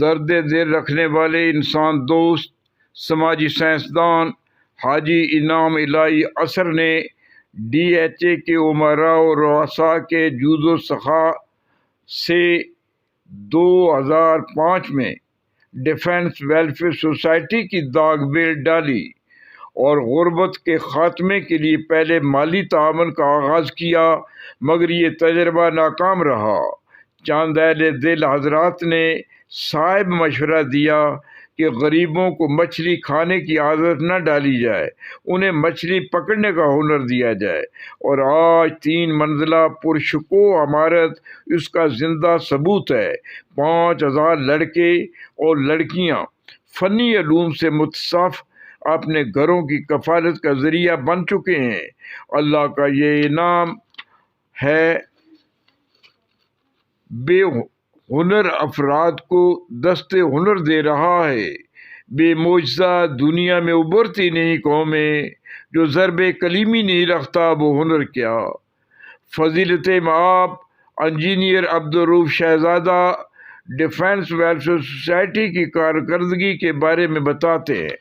درد دل رکھنے والے انسان دوست سماجی سائنسدان حاجی انعام الہی اثر نے ڈی ایچ اے کے امراء و رؤساء کے جود و سخا سے 2005 میں ڈیفنس ویلفیئر سوسائٹی کی داغ بیل ڈالی اور غربت کے خاتمے کے لیے پہلے مالی تعاون کا آغاز کیا، مگر یہ تجربہ ناکام رہا۔ چند اہل دل حضرات نے صائب مشورہ دیا کہ غریبوں کو مچھلی کھانے کی عادت نہ ڈالی جائے، انہیں مچھلی پکڑنے کا ہنر دیا جائے، اور آج 3 منزلہ پرشکوہ عمارت اس کا زندہ ثبوت ہے۔ 5000 لڑکے اور لڑکیاں فنی علوم سے متصف اپنے گھروں کی کفالت کا ذریعہ بن چکے ہیں۔ اللہ کا یہ انعام ہے، بے ہنر افراد کو دست ہنر دے رہا ہے۔ بے معجزہ دنیا میں ابھرتی نہیں قومیں، جو ضرب کلیمی نہیں رکھتا وہ ہنر کیا۔ فضیلت مآب انجینئر عبدالرؤف شہزادہ ڈیفنس ویلفیئر سوسائٹی کی کارکردگی کے بارے میں بتاتے ہیں۔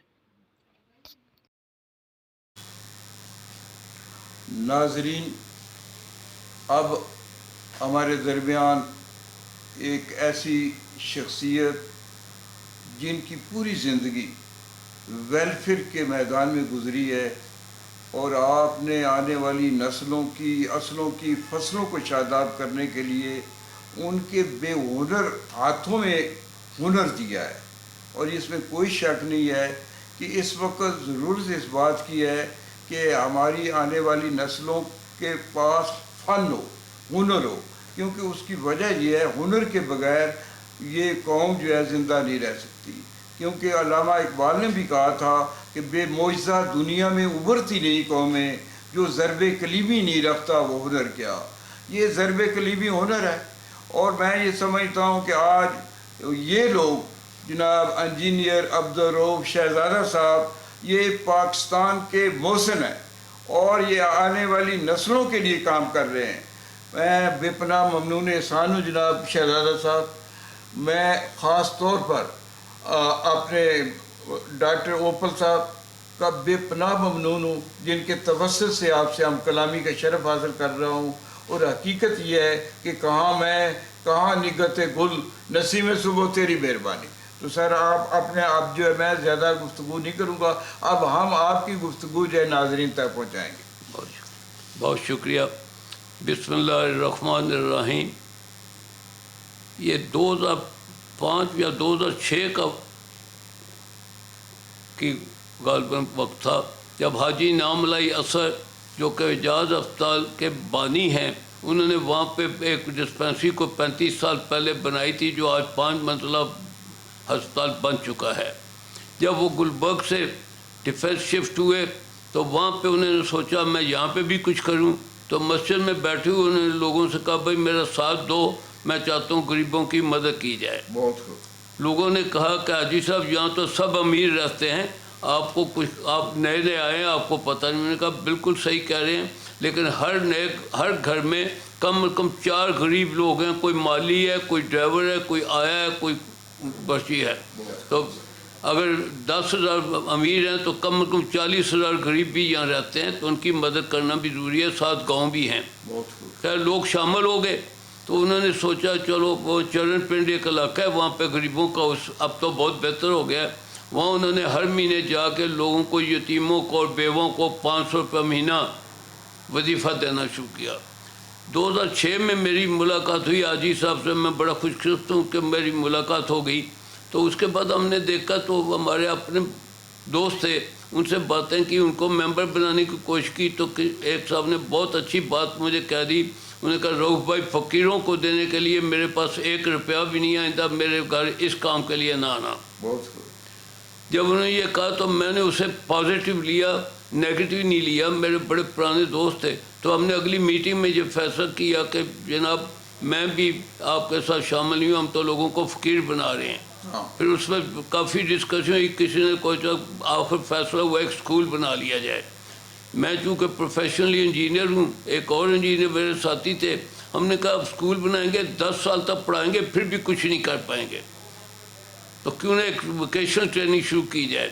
ناظرین، اب ہمارے درمیان ایک ایسی شخصیت جن کی پوری زندگی ویلفیئر کے میدان میں گزری ہے، اور آپ نے آنے والی نسلوں کی فصلوں کو شاداب کرنے کے لیے ان کے بے ہنر ہاتھوں میں ہنر دیا ہے۔ اور اس میں کوئی شک نہیں ہے کہ اس وقت ضرورت اس بات کی ہے کہ ہماری آنے والی نسلوں کے پاس فن ہو، ہنر ہو، کیونکہ اس کی وجہ یہ ہے ہنر کے بغیر یہ قوم جو ہے زندہ نہیں رہ سکتی۔ کیونکہ علامہ اقبال نے بھی کہا تھا کہ بے معجزہ دنیا میں ابھرتی نہیں قومیں، جو ضرب کلیمی نہیں رکھتا وہ ہنر کیا۔ یہ ضرب کلیمی ہنر ہے، اور میں یہ سمجھتا ہوں کہ آج یہ لوگ جناب انجینئر عبدالرؤف شہزادہ صاحب یہ پاکستان کے محسن ہیں، اور یہ آنے والی نسلوں کے لیے کام کر رہے ہیں۔ میں بے پناہ ممنون احسان ہوں جناب شہزادہ صاحب۔ میں خاص طور پر اپنے ڈاکٹر اوپل صاحب کا بے پناہ ممنون ہوں، جن کے توسط سے آپ سے ہم کلامی کا شرف حاصل کر رہا ہوں۔ اور حقیقت یہ ہے کہ کہاں میں کہاں نگہت گل نسیم صبح تیری مہربانی۔ تو سر آپ جو ہے میں زیادہ گفتگو نہیں کروں گا، اب ہم آپ کی گفتگو جو ہے ناظرین تک پہنچائیں گے۔ بہت شکریہ۔ بسم اللہ الرحمن الرحیم۔ یہ 2005 یا 2006 کی غالباً وقت تھا جب حاجی انعام الہی اثر جو کہ اعجاز ہسپتال کے بانی ہیں، انہوں نے وہاں پہ ایک ڈسپینسری کو 35 سال پہلے بنائی تھی، جو آج 5 منزلہ ہسپتال بن چکا ہے۔ جب وہ گلبرگ سے ڈیفنس شفٹ ہوئے تو وہاں پہ انہوں نے سوچا میں یہاں پہ بھی کچھ کروں، تو مسجد میں بیٹھے ہوئے انہوں نے لوگوں سے کہا بھائی میرا ساتھ دو، میں چاہتا ہوں غریبوں کی مدد کی جائے۔ لوگوں نے کہا کہ حاجی صاحب یہاں تو سب امیر رہتے ہیں، آپ نئے آئے ہیں، آپ کو پتہ نہیں۔ میں نے کہا بالکل صحیح کہہ رہے ہیں، لیکن ہر گھر میں کم از کم 4 غریب لوگ ہیں، کوئی مالی ہے، کوئی ڈرائیور ہے، کوئی آیا ہے، کوئی بچی ہے۔ تو اگر 10,000 امیر ہیں تو کم از کم 40,000 غریب بھی یہاں رہتے ہیں، تو ان کی مدد کرنا بھی ضروری ہے، ساتھ گاؤں بھی ہیں۔ خیر لوگ شامل ہو گئے، تو انہوں نے سوچا چلو وہ چرن پنڈ ایک علاقہ ہے، وہاں پہ غریبوں کا اب تو بہت بہتر ہو گیا ہے، وہاں انہوں نے ہر مہینے جا کے لوگوں کو، یتیموں کو اور بیووں کو 500 روپے مہینہ وظیفہ دینا شروع کیا۔ 2006 میں میری ملاقات ہوئی حاجی صاحب سے، میں بڑا خوش قسمت ہوں کہ میری ملاقات ہو گئی۔ تو اس کے بعد ہم نے دیکھا تو ہمارے اپنے دوست تھے، ان سے باتیں کی، ان کو ممبر بنانے کی کوشش کی، تو ایک صاحب نے بہت اچھی بات مجھے کہہ دی۔ انہوں نے کہا رؤف بھائی فقیروں کو دینے کے لیے میرے پاس 1 روپیہ بھی نہیں آئندہ میرے گھر اس کام کے لیے نہ آنا۔ جب انہوں نے یہ کہا تو میں نے اسے پازیٹیو لیا، نیگیٹیو نہیں لیا۔ میرے بڑے پرانے دوست تھے، تو ہم نے اگلی میٹنگ میں یہ فیصلہ کیا کہ جناب میں بھی آپ کے ساتھ شامل نہیں ہوں، ہم تو لوگوں کو فقیر بنا رہے ہیں۔ پھر اس میں کافی ڈسکشن ہوئی، کسی نے کوئی آخر فیصلہ ہوا ایک اسکول بنا لیا جائے۔ میں چونکہ پروفیشنلی انجینئر ہوں، ایک اور انجینئر میرے ساتھی تھے، ہم نے کہا اب اسکول بنائیں گے، 10 سال تک پڑھائیں گے، پھر بھی کچھ نہیں کر پائیں گے۔ تو کیوں نہ ایک ووکیشنل ٹریننگ شروع کی جائے.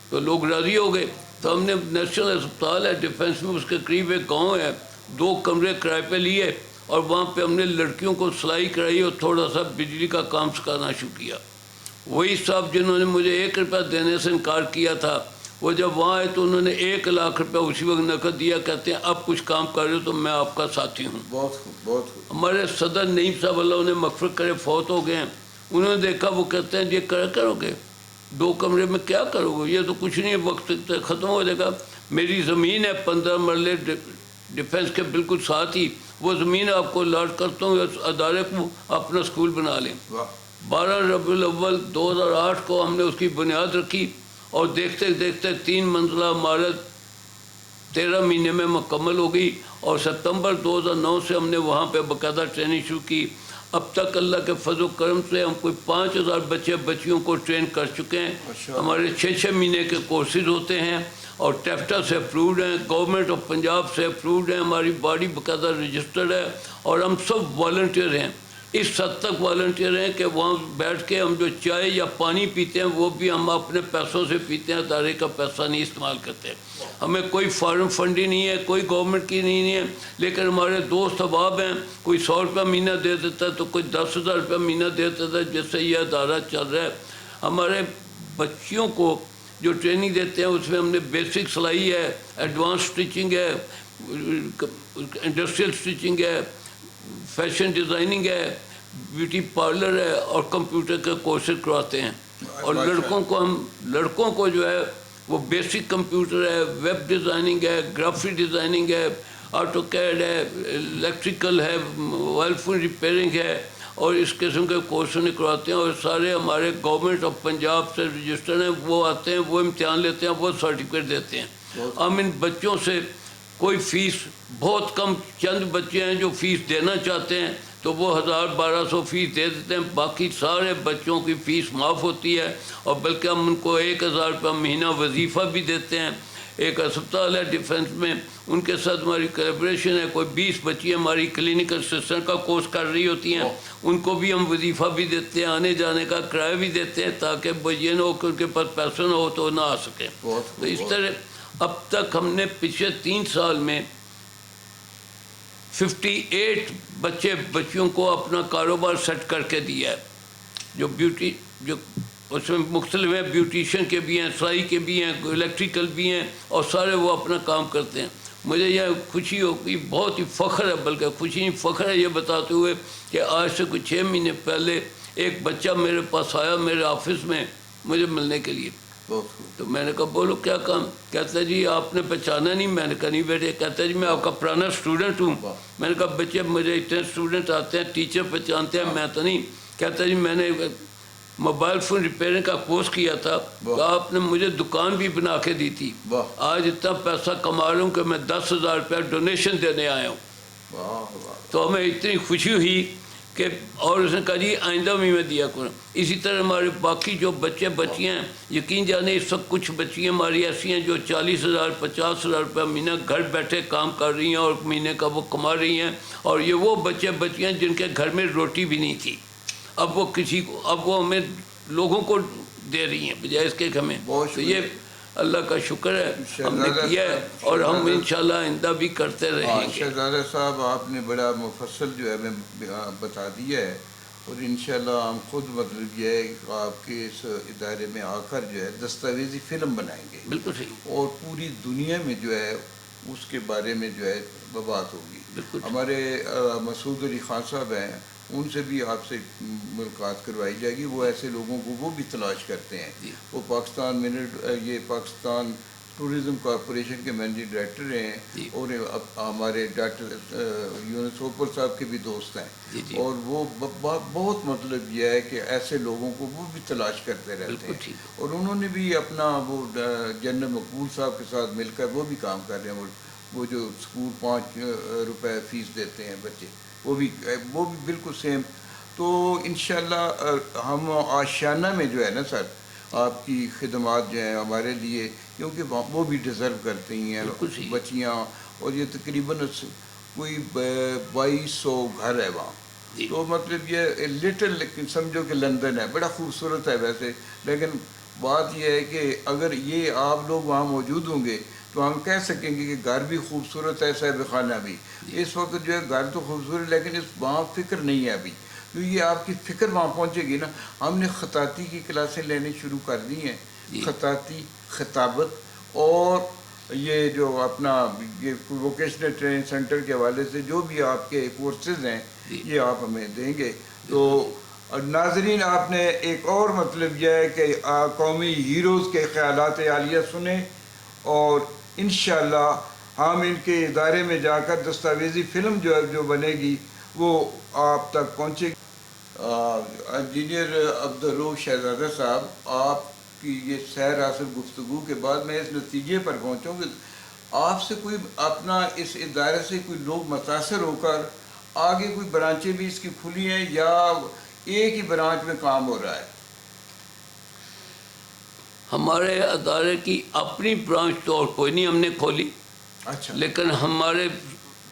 تو لوگ راضی ہو گئے. تو ہم نے نیشنل اسپتال ہے ڈیفینس میں، اس کے قریب ایک گاؤں ہے، 2 کمرے کرائے پہ لیے اور وہاں پہ ہم نے لڑکیوں کو سلائی کرائی اور تھوڑا سا بجلی کا کام سکھانا شروع کیا. وہی صاحب جنہوں نے مجھے 1 روپیہ دینے سے انکار کیا تھا، وہ جب وہاں آئے تو انہوں نے 1 لاکھ روپیہ اسی وقت نقد دیا. کہتے ہیں اب کچھ کام کر رہے ہو تو میں آپ کا ساتھی ہوں. بہت خوب، بہت خوب. ہمارے صدر نعیم صاحب اللہ انہیں مغفرت کرے فوت ہو گئے ہیں. انہوں نے دیکھا، وہ کہتے ہیں یہ کرو گے 2 کمرے میں کیا کرو گے، یہ تو کچھ نہیں ہے، وقت ختم ہو جائے گا. میری زمین ہے 15 مرلے ڈیفینس کے بالکل ساتھ ہی، وہ زمین آپ کو الاٹ کرتا ہوں، اس ادارے کو اپنا اسکول بنا لیں. 12 ربیع الاول 2008 کو ہم نے اس کی بنیاد رکھی اور دیکھتے دیکھتے 3 منزلہ عمارت 13 مہینے میں مکمل ہو گئی. اور ستمبر 2009 سے ہم نے وہاں پہ باقاعدہ ٹریننگ شروع کی. اب تک اللہ کے فضل و کرم سے ہم کوئی 5000 بچیوں کو ٹرین کر چکے ہیں. ہمارے 6 مہینے کے کورسز ہوتے ہیں اور ٹیفٹا سے اپرووڈ ہیں، گورنمنٹ آف پنجاب سے اپرووڈ ہیں، ہماری باڈی باقاعدہ رجسٹرڈ ہے اور ہم سب والنٹیئر ہیں. اس حد تک والنٹیئر ہیں کہ وہاں بیٹھ کے ہم جو چائے یا پانی پیتے ہیں وہ بھی ہم اپنے پیسوں سے پیتے ہیں، ادارے کا پیسہ نہیں استعمال کرتے. ہمیں کوئی فارم فنڈی نہیں ہے، کوئی گورنمنٹ کی نہیں ہے. لیکن ہمارے دوست احباب ہیں، کوئی 100 روپیہ مہینہ دے دیتا ہے تو کوئی 10,000 روپیہ مہینہ دے دیتا ہے، جس سے یہ ادارہ چل رہا ہے. ہمارے بچیوں کو جو ٹریننگ دیتے ہیں اس میں ہم نے بیسک سلائی ہے، ایڈوانس سٹیچنگ ہے، انڈسٹریل سٹیچنگ ہے، فیشن ڈیزائننگ ہے، بیوٹی پارلر ہے اور کمپیوٹر کے کورسز کرواتے ہیں. اور لڑکوں کو جو ہے وہ بیسک کمپیوٹر ہے، ویب ڈیزائننگ ہے، گرافک ڈیزائننگ ہے، آٹو کیڈ ہے، الیکٹریکل ہے، موبائل فون ریپیئرنگ ہے اور اس قسم کے کورس کرواتے ہیں. اور سارے ہمارے گورنمنٹ آف پنجاب سے رجسٹرڈ ہیں. وہ آتے ہیں، وہ امتحان لیتے ہیں، وہ سرٹیفکیٹ دیتے ہیں. ہم ان بچوں سے کوئی فیس بہت کم، چند بچے ہیں جو فیس دینا چاہتے ہیں تو وہ 1000-1200 فیس دے دیتے ہیں. باقی سارے بچوں کی فیس معاف ہوتی ہے اور بلکہ ہم ان کو 1000 روپیہ مہینہ وظیفہ بھی دیتے ہیں. ایک اسپتال ہے ڈیفینس میں، ان کے ساتھ ہماری کولیبریشن ہے. کوئی 20 بچی ہماری کلینکل اسسٹنٹ کا کورس کر رہی ہوتی ہیں، ان کو بھی ہم وظیفہ بھی دیتے ہیں، آنے جانے کا کرایہ بھی دیتے ہیں تاکہ وہ یہ نہ ہو کہ ان کے پاس پیسہ نہ ہو تو نہ آ سکیں. تو اس طرح اب تک ہم نے پچھلے 3 سال میں 58 بچیوں کو اپنا کاروبار سیٹ کر کے دیا ہے. جو اس میں مختلف ہیں، بیوٹیشین کے بھی ہیں، سلائی کے بھی ہیں، الیکٹریکل بھی ہیں اور سارے وہ اپنا کام کرتے ہیں. مجھے یہ خوشی ہوگی، بہت ہی فخر ہے، بلکہ خوشی نہیں فخر ہے یہ بتاتے ہوئے کہ آج سے کچھ 6 مہینے پہلے ایک بچہ میرے پاس آیا میرے آفس میں مجھے ملنے کے لیے. تو میں نے کہا بولو کیا کام؟ کہتا ہے جی آپ نے پہچانا نہیں. میں نے کہا نہیں بیٹے. کہتا ہے جی میں آپ کا پرانا اسٹوڈنٹ ہوں. میں نے کہا بچے مجھے اتنے اسٹوڈنٹ آتے ہیں، ٹیچر پہچانتے ہیں، میں تو نہیں. کہتا ہے جی میں نے موبائل فون ریپیئرنگ کا کورس کیا تھا، آپ نے مجھے دکان بھی بنا کے دی تھی. آج اتنا پیسہ کما رہا ہوں کہ میں 10,000 روپیہ ڈونیشن دینے آیا ہوں. تو ہمیں اتنی خوشی ہوئی کہ اور اس نے کہا جی آئندہ بھی میں دیا کروں. اسی طرح ہمارے باقی جو بچیاں ہیں، یقین جانے اس وقت کچھ بچیاں ہماری ایسی ہیں جو 40,000 50,000 روپیہ مہینہ گھر بیٹھے کام کر رہی ہیں اور مہینے کا وہ کما رہی ہیں. اور یہ وہ بچیاں جن کے گھر میں روٹی بھی نہیں تھی، اب وہ ہمیں لوگوں کو دے رہی ہیں بجائے اس کے ہمیں. تو یہ اللہ کا شکر ہے ہم نے کیا ہے اور ہم انشاءاللہ آئندہ بھی کرتے رہیں گے. شہزادہ صاحب آپ نے بڑا مفصل جو ہے ہمیں بتا دیا ہے اور انشاءاللہ ہم خود مطلب یہ ہے کہ آپ کے اس ادارے میں آ کر جو ہے دستاویزی فلم بنائیں گے. بالکل صحیح. اور پوری دنیا میں جو ہے اس کے بارے میں جو ہے بات ہوگی. ہمارے مسعود علی خان صاحب ہیں، ان سے بھی آپ سے ملاقات کروائی جائے گی. وہ ایسے لوگوں کو وہ بھی تلاش کرتے ہیں. وہ پاکستان ٹورزم کارپوریشن کے مینیجنگ ڈائریکٹر ہیں اور ہمارے ڈاکٹر یونس اوپر صاحب کے بھی دوست ہیں. اور وہ بہت مطلب یہ ہے کہ ایسے لوگوں کو وہ بھی تلاش کرتے رہتے ہیں. اور انہوں نے بھی اپنا وہ جنرل مقبول صاحب کے ساتھ مل کر وہ بھی کام کر رہے ہیں. وہ جو اسکول 5 روپے فیس دیتے ہیں بچے، وہ بھی بالکل سیم. تو انشاءاللہ ہم آشیانہ میں جو ہے نا سر آپ کی خدمات جو ہیں ہمارے لیے، کیونکہ وہ بھی ڈیزرو کرتی ہیں بچیاں. اور یہ تقریباً کوئی 2200 گھر ہے وہاں تو مطلب یہ لٹل سمجھو کہ لندن ہے، بڑا خوبصورت ہے ویسے، لیکن بات یہ ہے کہ اگر یہ آپ لوگ وہاں موجود ہوں گے تو ہم کہہ سکیں گے کہ گھر بھی خوبصورت ہے، صاحب خانہ بھی اس وقت جو ہے گھر تو خوبصورت، لیکن اس وہاں فکر نہیں ہے ابھی، کیونکہ یہ آپ کی فکر وہاں پہنچے گی نا۔ ہم نے خطاطی کی کلاسیں لینے شروع کر دی ہیں، خطاطی، خطابت، اور یہ جو اپنا یہ ووکیشنل ٹریننگ سینٹر کے حوالے سے جو بھی آپ کے کورسز ہیں یہ آپ ہمیں دیں گے۔ تو ناظرین، آپ نے ایک اور مطلب یہ ہے کہ قومی ہیروز کے خیالات عالیہ سنیں، اور انشاءاللہ ہم ان کے ادارے میں جا کر دستاویزی فلم جو بنے گی وہ آپ تک پہنچے گی۔ انجینئر عبدالروف شہزادہ صاحب، آپ کی یہ سیر حاصل گفتگو کے بعد میں اس نتیجے پر پہنچوں کہ آپ سے کوئی اپنا اس ادارے سے کوئی لوگ متاثر ہو کر آگے کوئی برانچیں بھی اس کی کھلی ہیں یا ایک ہی برانچ میں کام ہو رہا ہے؟ ہمارے ادارے کی اپنی برانچ تو اور کوئی نہیں ہم نے کھولی، اچھا، لیکن ہمارے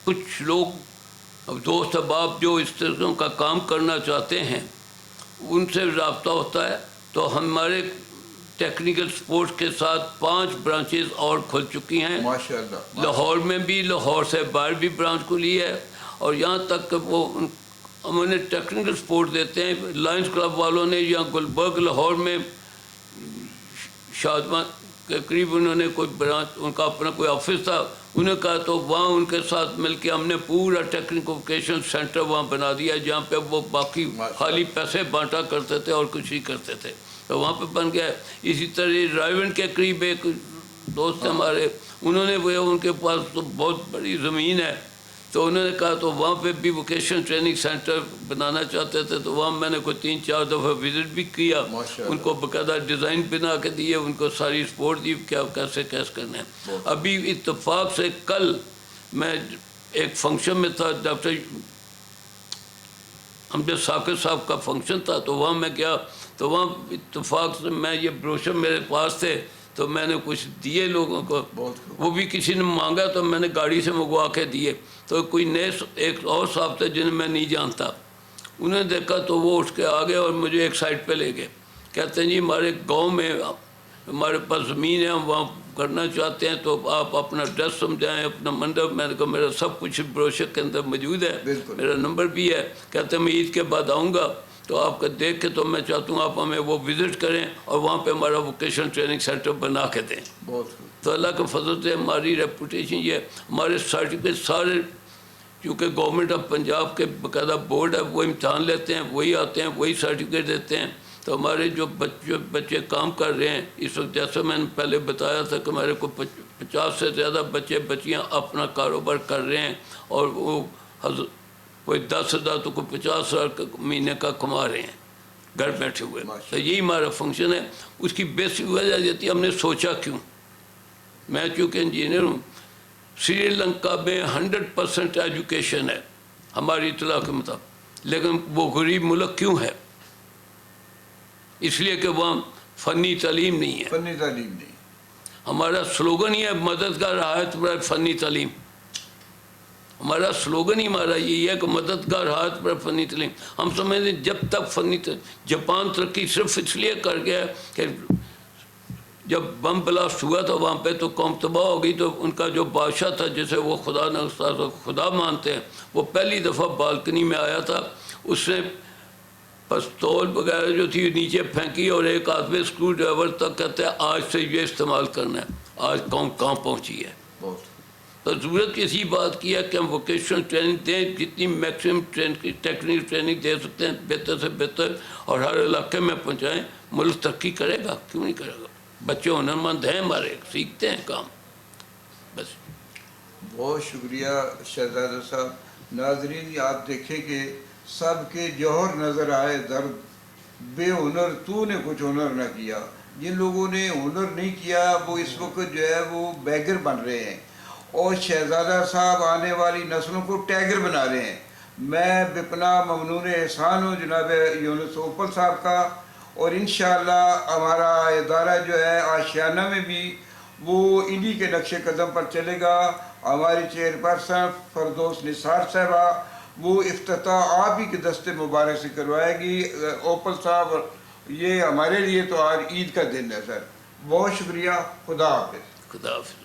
کچھ لوگ دوست احباب جو اس طرح کا کام کرنا چاہتے ہیں ان سے رابطہ ہوتا ہے، تو ہمارے ٹیکنیکل سپورٹ کے ساتھ 5 برانچز اور کھل چکی ہیں۔ ماشاءاللہ، لاہور میں بھی، لاہور سے باہر بھی برانچ کھلی ہے، اور یہاں تک کہ وہ ہمیں ٹیکنیکل سپورٹ دیتے ہیں۔ لائنس کلب والوں نے یہاں گلبرگ لاہور میں شادمان کے قریب انہوں نے کوئی برانچ، ان کا اپنا کوئی آفس تھا، انہوں نے کہا تو وہاں ان کے ساتھ مل کے ہم نے پورا ٹیکنیکوکیشن سینٹر وہاں بنا دیا، جہاں پہ وہ باقی خالی پیسے بانٹا کرتے تھے اور کچھ ہی کرتے تھے، تو وہاں پہ بن گیا۔ اسی طرح رائیون کے قریب ایک دوست ہمارے، انہوں نے وہ ان کے پاس تو بہت بڑی زمین ہے، تو انہوں نے کہا تو وہاں پہ بھی ووکیشنل ٹریننگ سینٹر بنانا چاہتے تھے، تو وہاں میں نے کوئی 3-4 دفعہ وزٹ بھی کیا، ان کو باقاعدہ ڈیزائن بنا کے دیے، ان کو ساری سپورٹ دی کیا کیسے کرنا ہے۔ ابھی اتفاق سے کل میں ایک فنکشن میں تھا، ڈاکٹر حمد ثاقب صاحب کا فنکشن تھا، تو وہاں میں گیا، تو وہاں اتفاق سے میں یہ بروشر میرے پاس تھے تو میں نے کچھ دیے لوگوں کو، وہ بھی کسی نے مانگا تو میں نے گاڑی سے منگوا کے دیے۔ تو کوئی نئے ایک اور صاحب تھے جنہیں میں نہیں جانتا، انہوں نے دیکھا تو وہ اٹھ کے آگے اور مجھے ایک سائڈ پہ لے گئے، کہتے ہیں جی ہمارے گاؤں میں ہمارے پاس زمین ہے، ہم وہاں کرنا چاہتے ہیں، تو آپ اپنا ایڈریس سمجھائیں، اپنا منڈپ۔ میں نے کہا میرا سب کچھ بروشر کے اندر موجود ہے، میرا نمبر بھی ہے۔ کہتے ہیں میں عید کے بعد آؤں گا تو آپ کا دیکھ کے تو میں چاہتا ہوں آپ ہمیں وہ وزٹ کریں اور وہاں پہ ہمارا ووکیشنل ٹریننگ سینٹر بنا کے دیں۔ تو اللہ کے فضل سے ہماری ریپوٹیشن یہ، ہمارے سرٹیفکیٹ سارے، کیونکہ گورنمنٹ آف پنجاب کے باقاعدہ بورڈ ہے، وہ امتحان لیتے ہیں، وہی آتے ہیں، وہی سرٹیفکیٹ دیتے ہیں۔ تو ہمارے جو بچے کام کر رہے ہیں اس وقت، جیسے میں نے پہلے بتایا تھا کہ ہمارے کو 50 سے زیادہ بچے بچیاں اپنا کاروبار کر رہے ہیں، اور وہ کوئی 10,000 تو کوئی 50,000 مہینے کا کما رہے ہیں گھر بیٹھے ہوئے۔ تو یہی ہمارا فنکشن ہے۔ اس کی بیسک وجہ یہ تھی، ہم نے سوچا کیوں، میں چونکہ انجینئر ہوں، سری لنکا میں 100% ایجوکیشن ہے ہماری اطلاع کے مطابق، لیکن وہ غریب ملک کیوں ہے؟ اس لیے کہ وہاں فنی تعلیم نہیں ہے۔ فنی تعلیم نہیں۔ ہمارا سلوگن ہی ہے مددگار رعایت برائے فنی تعلیم، ہمارا سلوگن ہی ہمارا یہی ہے کہ مددگار رعایت برائے فنی تعلیم۔ ہم سمجھتے ہیں جب تک فنی جاپان ترقی صرف اس لیے کر گیا کہ جب بم بلاسٹ ہوا تھا وہاں پہ تو قوم تباہ ہو گئی، تو ان کا جو بادشاہ تھا جسے وہ خدا مانتے ہیں، وہ پہلی دفعہ بالکنی میں آیا تھا، اس نے پستول وغیرہ جو تھی نیچے پھینکی، اور ایک آدمی اسکرو ڈرائیور تک کہتے ہیں آج سے یہ استعمال کرنا ہے۔ آج قوم کہاں پہنچی ہے؟ تو ضرورت اسی بات کی ہے کہ ہم ووکیشنل ٹریننگ دیں، جتنی میکسیمم ٹیکنیکل ٹریننگ دے سکتے ہیں بہتر سے بہتر، اور ہر علاقے میں پہنچائیں۔ ملک ترقی کرے گا، کیوں نہیں کرے گا؟ بچے ہنرمند ہیں ہمارے، سیکھتے ہیں کام، بس۔ بہت شکریہ شہزادہ صاحب۔ ناظرین، آپ دیکھیں کہ سب کے جوہر نظر آئے درد، بے ہنر تو نے کچھ ہنر نہ کیا۔ جن لوگوں نے ہنر نہیں کیا وہ اس وقت جو ہے وہ بیگر بن رہے ہیں، اور شہزادہ صاحب آنے والی نسلوں کو ٹیگر بنا رہے ہیں۔ میں بپنا ممنون احسان ہوں جناب یونس اوپل صاحب کا، اور انشاءاللہ ہمارا ادارہ جو ہے آشیانہ میں بھی وہ انہی کے نقش قدم پر چلے گا۔ ہماری چیئرپرسن فردوس نثار صاحبہ، وہ افتتاح آپ ہی کے دستے مبارک سے کروائے گی. اوپل صاحب یہ ہمارے لیے تو آج عید کا دن ہے سر. بہت شکریہ. خدا حافظ. خدا حافظ.